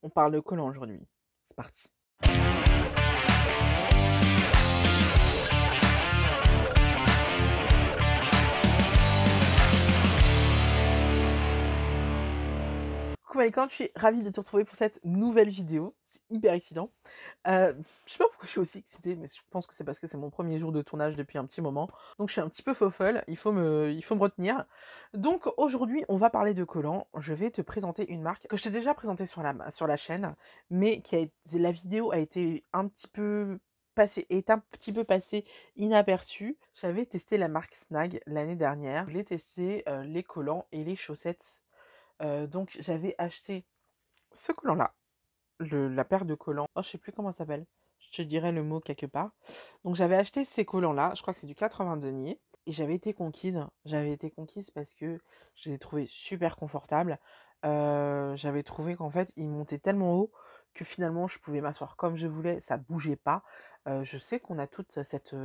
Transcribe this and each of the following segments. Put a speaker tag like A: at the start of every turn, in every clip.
A: On parle de collants aujourd'hui. C'est parti. Coucou Maïkan, je suis ravie de te retrouver pour cette nouvelle vidéo. C'est hyper excitant. Je sais pas pourquoi je suis aussi excitée, mais je pense que c'est parce que c'est mon premier jour de tournage depuis un petit moment. Donc je suis un petit peu fofolle, il faut me retenir. Donc aujourd'hui, on va parler de collants. Je vais te présenter une marque que je t'ai déjà présentée sur la chaîne, mais la vidéo a été un petit peu passée inaperçue. J'avais testé la marque Snag l'année dernière. J'ai testé les collants et les chaussettes. Donc j'avais acheté ce collant-là, la paire de collants. Oh, je sais plus comment ça s'appelle. Je te dirai le mot quelque part. Donc j'avais acheté ces collants-là, je crois que c'est du 80 deniers. Et j'avais été conquise. J'avais été conquise parce que je les ai trouvés super confortables. J'avais trouvé qu'en fait, ils montaient tellement haut que finalement, je pouvais m'asseoir comme je voulais, ça bougeait pas. Je sais qu'on a toute cette...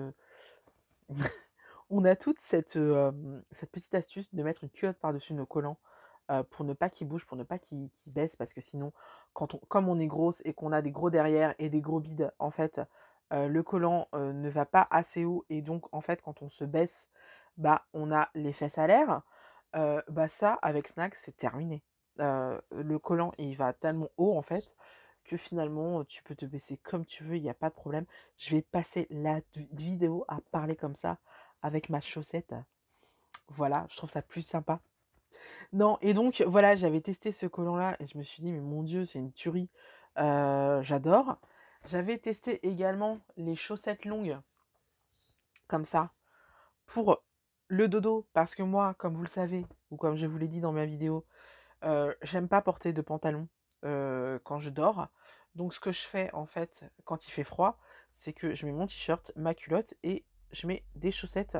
A: on a toute cette petite astuce de mettre une culotte par-dessus nos collants pour ne pas qu'ils bougent, pour ne pas qu'ils baissent, parce que sinon, comme on est grosse et qu'on a des gros derrière et des gros bides, en fait, le collant ne va pas assez haut, et donc, en fait, quand on se baisse, bah, on a les fesses à l'air. Bah ça, avec Snag, c'est terminé. Le collant, il va tellement haut, en fait, que finalement, tu peux te baisser comme tu veux, il n'y a pas de problème. Je vais passer la vidéo à parler comme ça, avec ma chaussette. Voilà, je trouve ça plus sympa. Non, et donc, voilà, j'avais testé ce collant-là, et je me suis dit, mais mon Dieu, c'est une tuerie. J'adore. J'avais testé également les chaussettes longues, comme ça, pour le dodo, parce que moi, comme vous le savez, ou comme je vous l'ai dit dans ma vidéo, j'aime pas porter de pantalon quand je dors. Donc ce que je fais en fait quand il fait froid, c'est que je mets mon t-shirt, ma culotte et je mets des chaussettes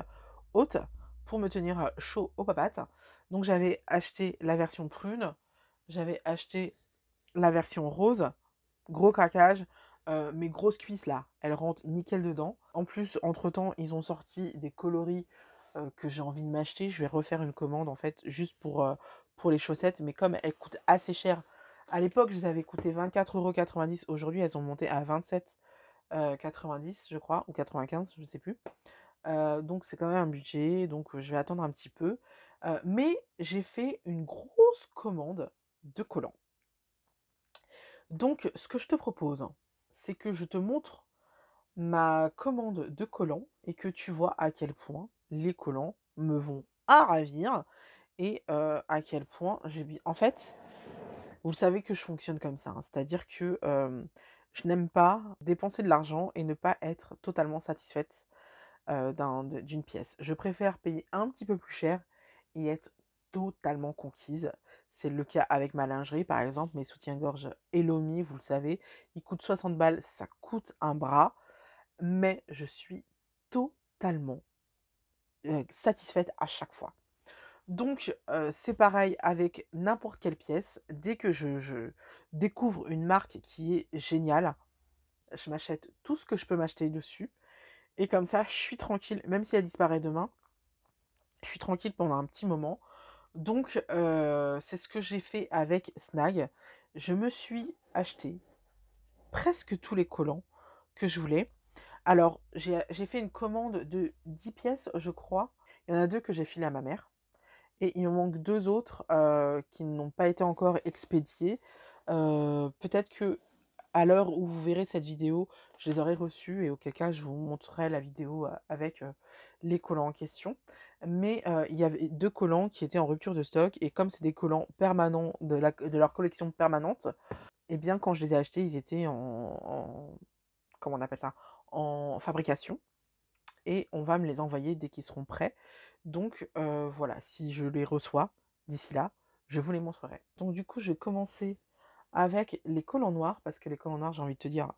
A: hautes pour me tenir chaud aux papates. Donc j'avais acheté la version prune, j'avais acheté la version rose, gros craquage. Mes grosses cuisses là, elles rentrent nickel dedans. En plus, entre-temps, ils ont sorti des coloris que j'ai envie de m'acheter. Je vais refaire une commande en fait, juste pour les chaussettes. Mais comme elles coûtent assez cher, à l'époque, je les avais coûté 24,90 €. Aujourd'hui, elles ont monté à 27,90 je crois, ou 95, je sais plus. Donc c'est quand même un budget, donc je vais attendre un petit peu. Mais j'ai fait une grosse commande de collants. Donc, ce que je te propose, c'est que je te montre ma commande de collants et que tu vois à quel point les collants me vont à ravir et à quel point j'ai bien... En fait, vous le savez que je fonctionne comme ça, hein, c'est-à-dire que je n'aime pas dépenser de l'argent et ne pas être totalement satisfaite d'une pièce. Je préfère payer un petit peu plus cher et être totalement conquise. C'est le cas avec ma lingerie, par exemple, mes soutiens-gorge Elomi, vous le savez, ils coûtent 60 balles, ça coûte un bras, mais je suis totalement satisfaite à chaque fois. Donc, c'est pareil avec n'importe quelle pièce. Dès que je découvre une marque qui est géniale, je m'achète tout ce que je peux m'acheter dessus. Et comme ça, je suis tranquille, même si elle disparaît demain, je suis tranquille pendant un petit moment. Donc, c'est ce que j'ai fait avec Snag. Je me suis acheté presque tous les collants que je voulais. Alors, j'ai fait une commande de 10 pièces, je crois. Il y en a 2 que j'ai filées à ma mère. Et il me manque 2 autres qui n'ont pas été encore expédiés. Peut-être que à l'heure où vous verrez cette vidéo, je les aurai reçus et auquel cas je vous montrerai la vidéo avec les collants en question. Mais il y avait 2 collants qui étaient en rupture de stock et comme c'est des collants permanents de leur collection permanente, et bien quand je les ai achetés, ils étaient comment on appelle ça? En fabrication et on va me les envoyer dès qu'ils seront prêts. Donc voilà, si je les reçois d'ici là, je vous les montrerai. Donc du coup, je vais commencer avec les collants noirs, parce que les collants noirs, j'ai envie de te dire,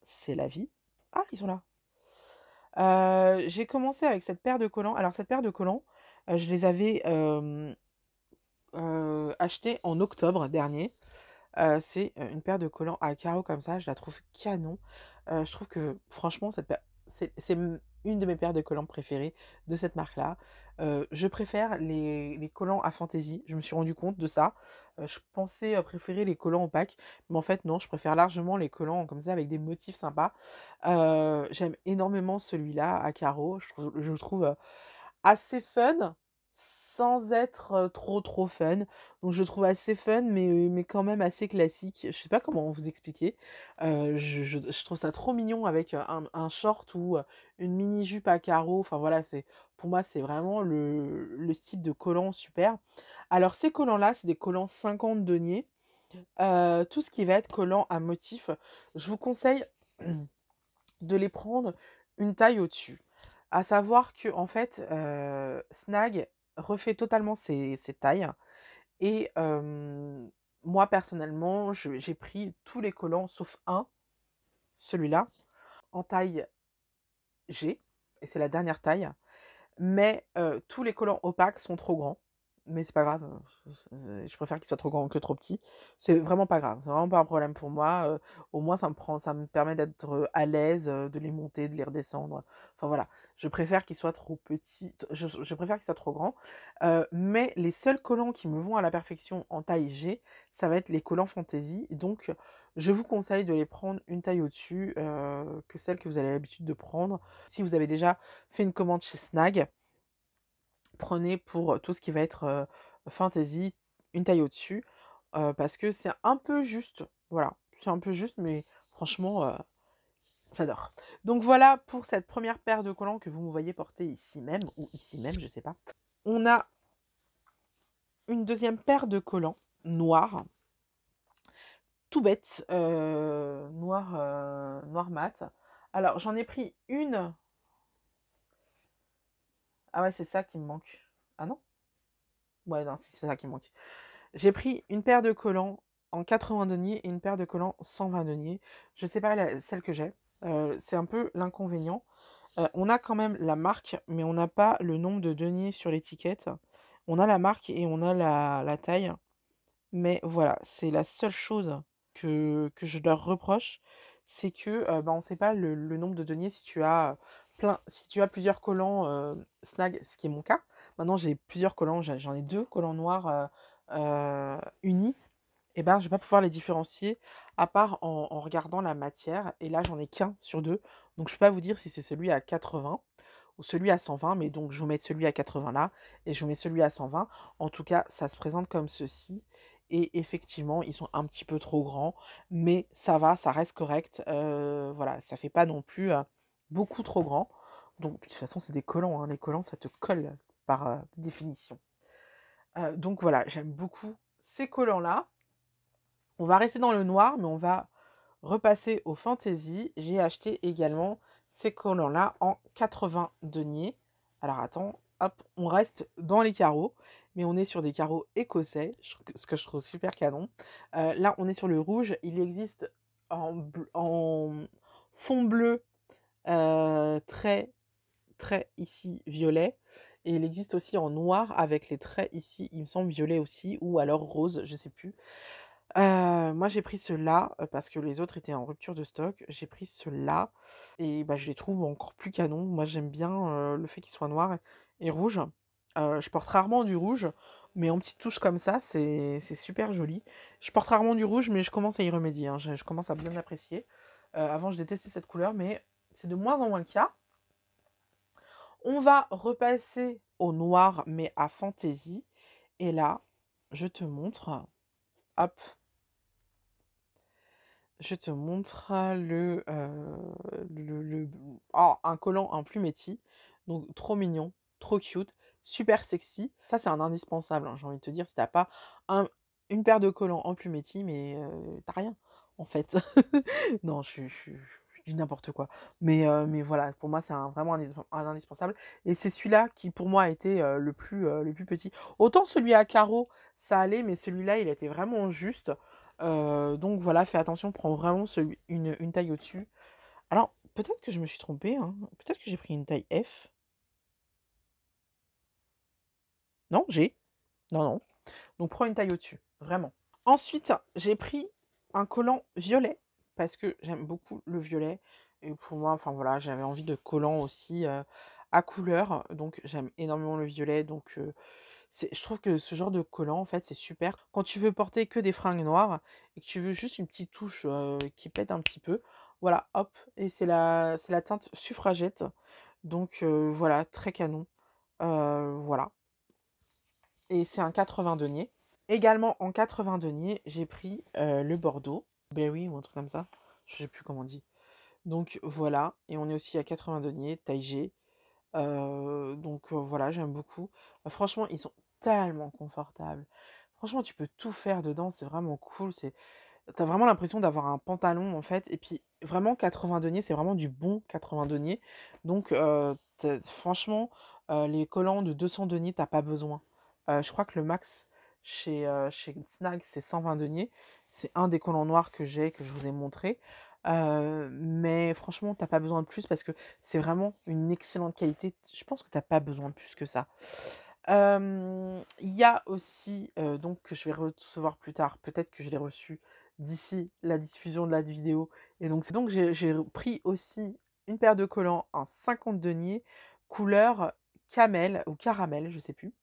A: c'est la vie. Ah, ils sont là. J'ai commencé avec cette paire de collants. Alors cette paire de collants, je les avais achetés en octobre dernier. C'est une paire de collants à carreaux comme ça, je la trouve canon. Je trouve que franchement, cette paire, c'est une de mes paires de collants préférées de cette marque-là. Je préfère les collants à fantaisie, je me suis rendu compte de ça. Je pensais, préférer les collants opaques, mais en fait non, je préfère largement les collants comme ça avec des motifs sympas. J'aime énormément celui-là à carreaux, je le trouve, assez fun, sans être, trop fun. Donc je le trouve assez fun, mais quand même assez classique. Je sais pas comment vous expliquer. Je trouve ça trop mignon avec, un short ou, une mini jupe à carreaux. Enfin voilà, pour moi, c'est vraiment le style de collant super. Alors ces collants-là, c'est des collants 50 deniers. Tout ce qui va être collant à motif, je vous conseille de les prendre une taille au-dessus. À savoir que en fait, Snag refait totalement ses tailles et moi personnellement, j'ai pris tous les collants sauf un, celui-là, en taille G et c'est la dernière taille. Mais tous les collants opaques sont trop grands. Mais c'est pas grave, je préfère qu'ils soient trop grands que trop petits. C'est vraiment pas grave, c'est vraiment pas un problème pour moi, au moins ça me permet d'être, à l'aise, de les monter, de les redescendre. Enfin voilà, je préfère qu'ils soient trop petits je préfère qu'ils soient trop grands. Mais les seuls collants qui me vont à la perfection en taille G, ça va être les collants fantaisie. Donc je vous conseille de les prendre une taille au-dessus, que celle que vous avez l'habitude de prendre. Si vous avez déjà fait une commande chez Snag, prenez pour tout ce qui va être, fantaisie, une taille au-dessus, parce que c'est un peu juste. Voilà, c'est un peu juste, mais franchement, j'adore. Donc voilà pour cette première paire de collants que vous me voyez porter ici même ou ici même, je sais pas. On a une deuxième paire de collants noirs, tout bête, noir mat. Alors j'en ai pris une. Ah ouais, c'est ça qui me manque. Ah non? Ouais, non, c'est ça qui me manque. J'ai pris une paire de collants en 80 deniers et une paire de collants 120 deniers. Je sais pas celle que j'ai. C'est un peu l'inconvénient. On a quand même la marque, mais on n'a pas le nombre de deniers sur l'étiquette. On a la marque et on a la taille. Mais voilà, c'est la seule chose que je leur reproche. C'est que bah, on ne sait pas le nombre de deniers si tu as plusieurs collants snag, ce qui est mon cas. Maintenant, j'ai plusieurs collants, j'en ai deux collants noirs unis. Et ben, je vais pas pouvoir les différencier à part en regardant la matière. Et là, j'en ai qu'un sur deux. Donc, je peux pas vous dire si c'est celui à 80 ou celui à 120. Mais donc, je vous mets celui à 80 là et je vous mets celui à 120. En tout cas, ça se présente comme ceci. Et effectivement, ils sont un petit peu trop grands. Mais ça va, ça reste correct. Voilà, ça fait pas non plus beaucoup trop grand. Donc, de toute façon, c'est des collants, hein. Les collants, ça te colle par définition. Donc voilà, j'aime beaucoup ces collants-là. On va rester dans le noir, mais on va repasser au fantasy. J'ai acheté également ces collants-là en 80 deniers. Alors attends, hop, on reste dans les carreaux, mais on est sur des carreaux écossais, ce que je trouve super canon. Là, on est sur le rouge. Il existe en fond bleu très, très ici violet. Et il existe aussi en noir avec les traits ici, il me semble violet aussi, ou alors rose, je sais plus. Moi j'ai pris ceux-là, parce que les autres étaient en rupture de stock. J'ai pris ceux-là et bah, je les trouve encore plus canons. Moi j'aime bien, le fait qu'ils soient noirs et rouges. Je porte rarement du rouge, mais en petites touches comme ça, c'est super joli. Je porte rarement du rouge, mais je commence à y remédier, hein. Je commence à bien apprécier. Avant je détestais cette couleur, mais c'est de moins en moins le cas. On va repasser au noir, mais à fantaisie. Et là, je te montre, hop, je te montre un collant en plumetti. Donc trop mignon, trop cute, super sexy. Ça c'est un indispensable, hein, j'ai envie de te dire, si t'as pas une paire de collants en plumetti, mais t'as rien en fait. Non, je dis n'importe quoi. Mais voilà, pour moi c'est vraiment un indispensable. Et c'est celui-là qui pour moi a été le plus petit. Autant celui à carreaux, ça allait, mais celui-là il était vraiment juste. Donc voilà, fais attention, prends vraiment une taille au-dessus. Alors, peut-être que je me suis trompée, hein. Peut-être que j'ai pris une taille F. Non, G. Non, non. Donc prends une taille au-dessus, vraiment. Ensuite, j'ai pris un collant violet, parce que j'aime beaucoup le violet. et pour moi, enfin voilà, j'avais envie de collants aussi, à couleur, donc j'aime énormément le violet, donc je trouve que ce genre de collant, en fait, c'est super. Quand tu veux porter que des fringues noires et que tu veux juste une petite touche, qui pète un petit peu, voilà, hop, et c'est la teinte Suffragette, donc voilà, très canon, voilà, et c'est un 80 deniers. Également en 80 deniers, j'ai pris, le bordeaux, berry ou un truc comme ça, je sais plus comment on dit. Donc voilà, et on est aussi à 80 deniers, taille G. Donc voilà, j'aime beaucoup. Franchement, ils sont tellement confortables. Franchement, tu peux tout faire dedans, c'est vraiment cool. T'as vraiment l'impression d'avoir un pantalon en fait. Et puis vraiment 80 deniers, c'est vraiment du bon 80 deniers. Donc franchement, les collants de 200 deniers, t'as pas besoin. Je crois que le max chez Snag, c'est 120 deniers. C'est un des collants noirs que j'ai, que je vous ai montré. Mais franchement, t'as pas besoin de plus parce que c'est vraiment une excellente qualité. Je pense que t'as pas besoin de plus que ça. Il y a aussi, donc que je vais recevoir plus tard, peut-être que je l'ai reçu d'ici la diffusion de la vidéo, et donc j'ai pris aussi une paire de collants en 50 deniers, couleur camel ou caramel, je sais plus,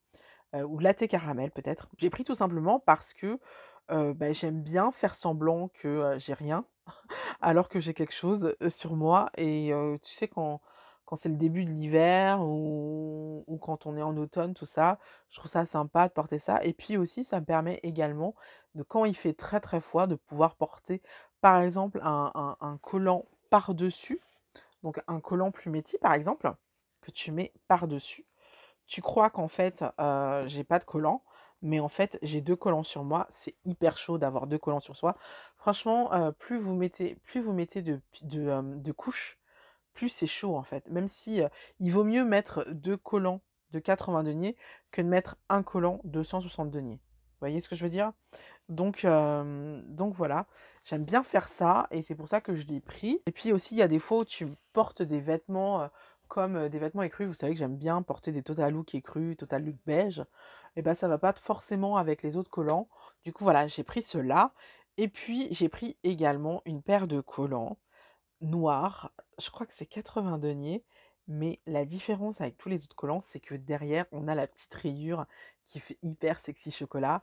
A: ou latte caramel peut-être. J'ai pris tout simplement parce que, bah, j'aime bien faire semblant que, j'ai rien, alors que j'ai quelque chose, sur moi, et tu sais quand c'est le début de l'hiver ou quand on est en automne, tout ça, je trouve ça sympa de porter ça, et puis aussi ça me permet également de, quand il fait très, très froid, de pouvoir porter par exemple un collant par-dessus, donc un collant plumetis par exemple, que tu mets par-dessus. Tu crois qu'en fait, j'ai pas de collant, mais en fait, j'ai 2 collants sur moi. C'est hyper chaud d'avoir 2 collants sur soi. Franchement, plus vous mettez de couches, plus c'est chaud, en fait. Même si, il vaut mieux mettre 2 collants de 80 deniers que de mettre un collant de 160 deniers. Vous voyez ce que je veux dire? Donc voilà, j'aime bien faire ça et c'est pour ça que je l'ai pris. Et puis aussi, il y a des fois où tu portes des vêtements, comme, des vêtements écrus. Vous savez que j'aime bien porter des Total Look écrus, Total Look beige, et ben ça va pas forcément avec les autres collants. Du coup, voilà, j'ai pris ceux-là, et puis j'ai pris également une paire de collants noir, je crois que c'est 80 deniers, mais la différence avec tous les autres collants, c'est que derrière, on a la petite rayure qui fait hyper sexy chocolat.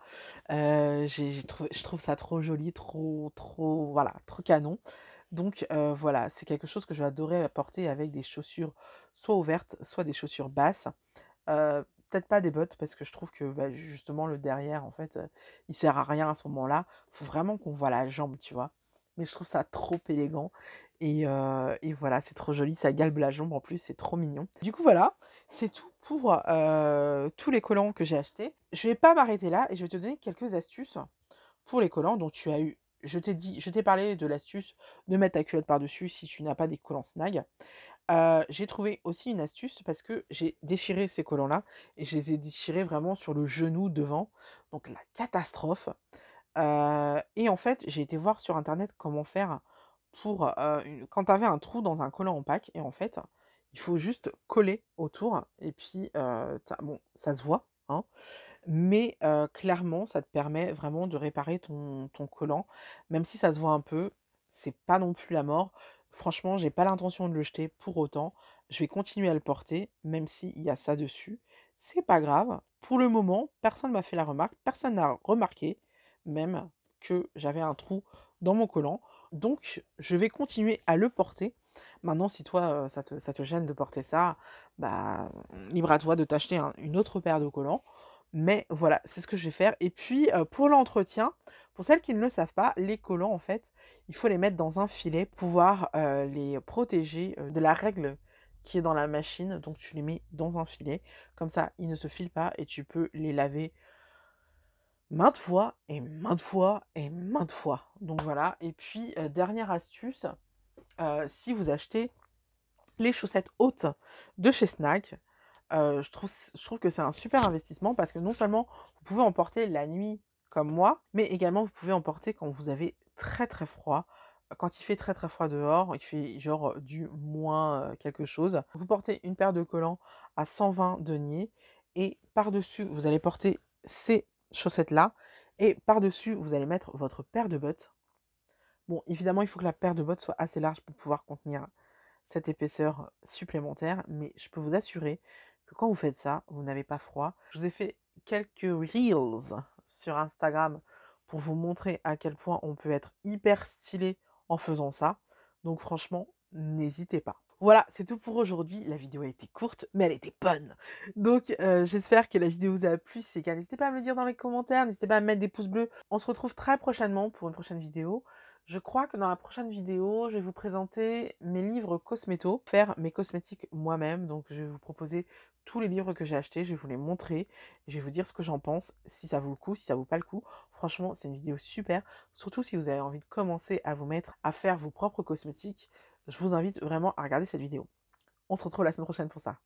A: Je trouve ça trop joli, trop, voilà, trop canon. Donc voilà, c'est quelque chose que je vais adorer porter avec des chaussures soit ouvertes, soit des chaussures basses. Peut-être pas des bottes parce que je trouve que bah, justement le derrière, en fait, il sert à rien à ce moment-là. Faut vraiment qu'on voit la jambe, tu vois. Mais je trouve ça trop élégant, et voilà, c'est trop joli, ça galbe la jambe en plus, c'est trop mignon. Du coup voilà, c'est tout pour tous les collants que j'ai achetés. Je vais pas m'arrêter là et je vais te donner quelques astuces pour les collants. Donc tu as eu, je t'ai parlé de l'astuce de mettre ta culotte par-dessus si tu n'as pas des collants snag. J'ai trouvé aussi une astuce parce que j'ai déchiré ces collants-là et je les ai déchirés vraiment sur le genou devant, donc la catastrophe. Et en fait, j'ai été voir sur internet comment faire pour, quand tu avais un trou dans un collant en pack, et en fait, il faut juste coller autour et puis, bon, ça se voit, hein, mais clairement, ça te permet vraiment de réparer ton collant. Même si ça se voit un peu, c'est pas non plus la mort. Franchement, j'ai pas l'intention de le jeter pour autant. Je vais continuer à le porter, même s'il y a ça dessus. C'est pas grave. Pour le moment, personne m'a fait la remarque, personne n'a remarqué même que j'avais un trou dans mon collant. Donc, je vais continuer à le porter. Maintenant, si toi, ça te gêne de porter ça, bah, libre à toi de t'acheter une autre paire de collants. Mais voilà, c'est ce que je vais faire. Et puis, pour l'entretien, pour celles qui ne le savent pas, les collants, en fait, il faut les mettre dans un filet pour pouvoir les protéger de la règle qui est dans la machine. Donc, tu les mets dans un filet. Comme ça, ils ne se filent pas et tu peux les laver maintes fois et maintes fois et maintes fois. Donc voilà. Et puis, dernière astuce, si vous achetez les chaussettes hautes de chez Snag, je trouve que c'est un super investissement parce que non seulement vous pouvez en porter la nuit comme moi, mais également vous pouvez en porter quand vous avez très très froid. Quand il fait très très froid dehors, il fait genre du moins quelque chose. Vous portez une paire de collants à 120 deniers et par-dessus, vous allez porter ces chaussettes-là, et par-dessus, vous allez mettre votre paire de bottes. Bon, évidemment, il faut que la paire de bottes soit assez large pour pouvoir contenir cette épaisseur supplémentaire, mais je peux vous assurer que quand vous faites ça, vous n'avez pas froid. Je vous ai fait quelques reels sur Instagram pour vous montrer à quel point on peut être hyper stylé en faisant ça. Donc franchement, n'hésitez pas. Voilà, c'est tout pour aujourd'hui. La vidéo a été courte, mais elle était bonne. Donc j'espère que la vidéo vous a plu. Si c'est le cas, n'hésitez pas à me le dire dans les commentaires. N'hésitez pas à mettre des pouces bleus. On se retrouve très prochainement pour une prochaine vidéo. Je crois que dans la prochaine vidéo, je vais vous présenter mes livres cosméto, faire mes cosmétiques moi-même. Donc, je vais vous proposer tous les livres que j'ai achetés, je vais vous les montrer, je vais vous dire ce que j'en pense, si ça vaut le coup, si ça vaut pas le coup. Franchement, c'est une vidéo super, surtout si vous avez envie de commencer à vous mettre à faire vos propres cosmétiques. Je vous invite vraiment à regarder cette vidéo. On se retrouve la semaine prochaine pour ça.